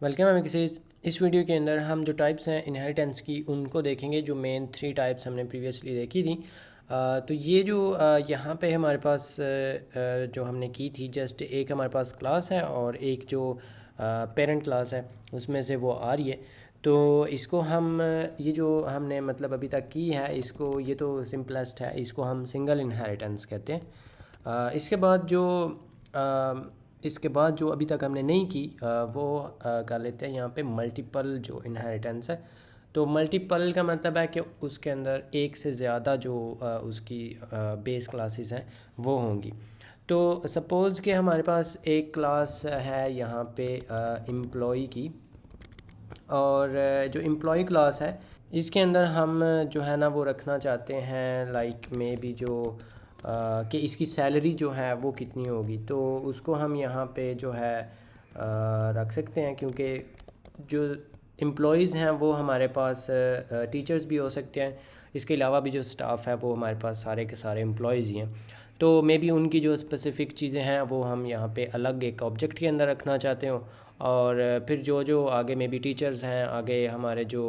Welcome है किसी इस वीडियो के अंदर हम जो टाइप्स हैं इनहेरिटेंस की उनको देखेंगे। जो मेन 3 टाइप्स हमने प्रीवियसली देखी थी। तो ये जो यहाँ पे हमारे पास जो हमने की थी, जस्ट एक हमारे पास क्लास है और एक जो पेरेंट क्लास है उसमें से वो आ रही है। तो इसको हम ये जो हमने मतलब अभी तक की है, इसको ये तो सिंपलेस्ट है, इसको हम सिंगल इनहेरिटेंस कहते हैं। इसके बाद जो इसके बाद जो अभी तक हमने नहीं की वो कर लेते हैं यहाँ पे मल्टीपल जो इनहेरिटेंस है। तो मल्टीपल का मतलब है कि उसके अंदर एक से ज़्यादा जो उसकी बेस क्लासेस हैं वो होंगी। तो सपोज़ कि हमारे पास एक क्लास है यहाँ पे एम्प्लॉई की, और जो एम्प्लॉई क्लास है इसके अंदर हम जो है ना वो रखना चाहते हैं लाइक मे बी जो कि इसकी सैलरी जो है वो कितनी होगी। तो उसको हम यहाँ पे जो है रख सकते हैं, क्योंकि जो एम्प्लॉयज़ हैं वो हमारे पास टीचर्स भी हो सकते हैं। इसके अलावा भी जो स्टाफ है वो हमारे पास सारे के सारे एम्प्लॉयज़ ही हैं। तो मे बी उनकी जो स्पेसिफ़िक चीज़ें हैं वो हम यहाँ पे अलग एक ऑब्जेक्ट के अंदर रखना चाहते हो। और फिर जो जो आगे में भी टीचर्स हैं, आगे हमारे जो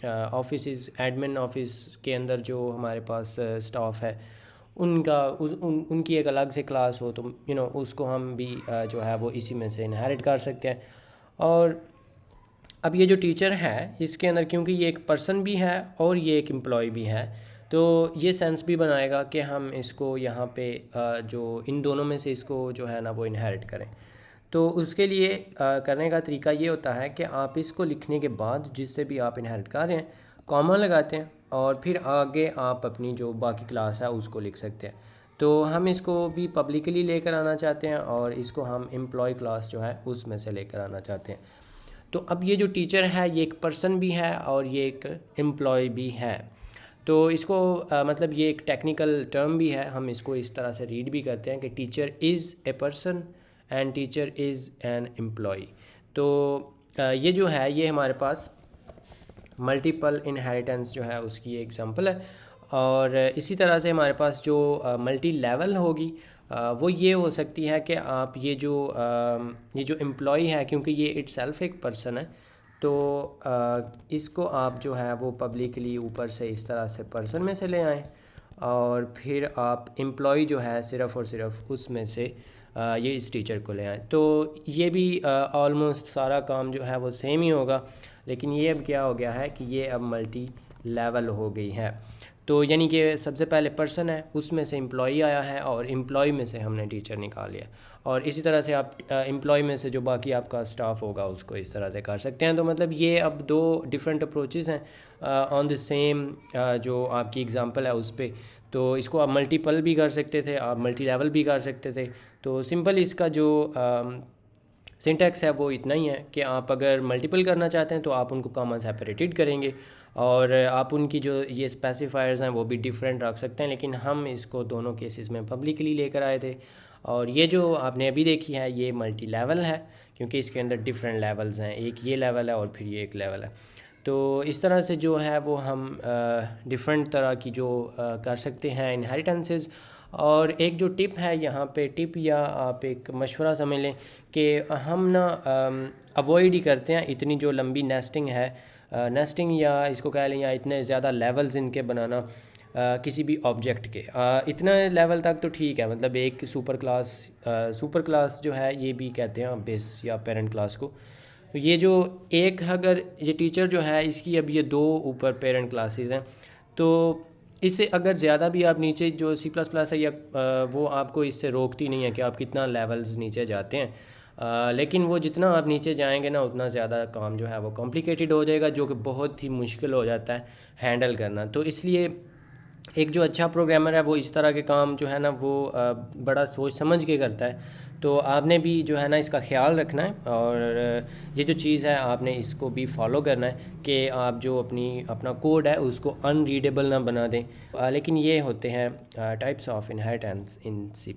ऑफिस एडमिन ऑफिस के अंदर जो हमारे पास स्टाफ है उनकी एक अलग से क्लास हो, तो उसको हम भी जो है वो इसी में से इनहेरिट कर सकते हैं। और अब ये जो टीचर है इसके अंदर, क्योंकि ये एक पर्सन भी है और ये एक एम्प्लॉय भी है, तो ये सेंस भी बनाएगा कि हम इसको यहाँ पे जो इन दोनों में से इसको जो है ना वो इनहेरिट करें। तो उसके लिए करने का तरीका ये होता है कि आप इसको लिखने के बाद जिससे भी आप इनहेरिट कर रहे हैं कॉमा लगाते हैं, और फिर आगे आप अपनी जो बाकी क्लास है उसको लिख सकते हैं। तो हम इसको भी पब्लिकली लेकर आना चाहते हैं और इसको हम एम्प्लॉय क्लास जो है उसमें से लेकर आना चाहते हैं। तो अब ये जो टीचर है ये एक पर्सन भी है और ये एक एम्प्लॉय भी है। तो इसको मतलब ये एक टेक्निकल टर्म भी है, हम इसको इस तरह से रीड भी करते हैं कि teacher is a person and teacher is an employ. तो ये जो है ये हमारे पास मल्टीपल इनहेरिटेंस जो है उसकी एग्जांपल है। और इसी तरह से हमारे पास जो मल्टी लेवल होगी वो ये हो सकती है कि आप ये जो एम्प्लॉय है, क्योंकि ये इटसेल्फ एक पर्सन है, तो इसको आप जो है वो पब्लिकली ऊपर से इस तरह से पर्सन में से ले आएँ, और फिर आप एम्प्लॉय जो है सिर्फ़ और सिर्फ उसमें से ये इस टीचर को ले आएँ। तो ये भी ऑलमोस्ट सारा काम जो है वो सेम ही होगा, लेकिन ये अब क्या हो गया है कि ये अब मल्टी लेवल हो गई है। तो यानी कि सबसे पहले पर्सन है, उसमें से एम्प्लॉई आया है और एम्प्लॉय में से हमने टीचर निकाल लिया, और इसी तरह से आप एम्प्लॉय में से जो बाकी आपका स्टाफ होगा उसको इस तरह से कर सकते हैं। तो मतलब ये अब 2 डिफरेंट अप्रोचेस हैं ऑन द सेम जो आपकी एग्जांपल है उस पर। तो इसको आप मल्टीपल भी कर सकते थे, आप मल्टी लेवल भी कर सकते थे। तो सिंपल इसका जो सिंटैक्स है वो इतना ही है कि आप अगर मल्टीपल करना चाहते हैं तो आप उनको कॉमा सेपरेटेड करेंगे, और आप उनकी जो ये स्पेसिफायर्स हैं वो भी डिफरेंट रख सकते हैं। लेकिन हम इसको दोनों केसेस में पब्लिकली लेकर आए थे, और ये जो आपने अभी देखी है ये मल्टी लेवल है, क्योंकि इसके अंदर डिफरेंट लेवल्स हैं, एक ये लेवल है और फिर ये एक लेवल है। तो इस तरह से जो है वो हम डिफरेंट तरह की जो कर सकते हैं इनहेरिटेंसेस। और एक जो टिप है यहाँ पे, टिप या आप एक मशवरा समझ लें कि हम ना अवॉइड ही करते हैं इतनी जो लंबी नेस्टिंग है, नेस्टिंग या इसको कह लें, या इतने ज़्यादा लेवल्स इनके बनाना किसी भी ऑब्जेक्ट के। इतना लेवल तक तो ठीक है, मतलब एक सुपर क्लास जो है ये भी कहते हैं बेस या पेरेंट क्लास को। तो ये जो एक अगर ये टीचर जो है इसकी अब ये 2 ऊपर पेरेंट क्लासेस हैं, तो इससे अगर ज़्यादा भी आप नीचे जो C++ है या वो आपको इससे रोकती नहीं है कि आप कितना लेवल्स नीचे जाते हैं। लेकिन वो जितना आप नीचे जाएंगे ना उतना ज़्यादा काम जो है वो कॉम्प्लिकेटेड हो जाएगा, जो कि बहुत ही मुश्किल हो जाता है हैंडल करना। तो इसलिए एक जो अच्छा प्रोग्रामर है वो इस तरह के काम जो है ना वो बड़ा सोच समझ के करता है। तो आपने भी जो है ना इसका ख्याल रखना है, और ये जो चीज़ है आपने इसको भी फॉलो करना है कि आप जो अपना कोड है उसको अनरीडेबल ना बना दें। लेकिन ये होते हैं types of inheritance in C++।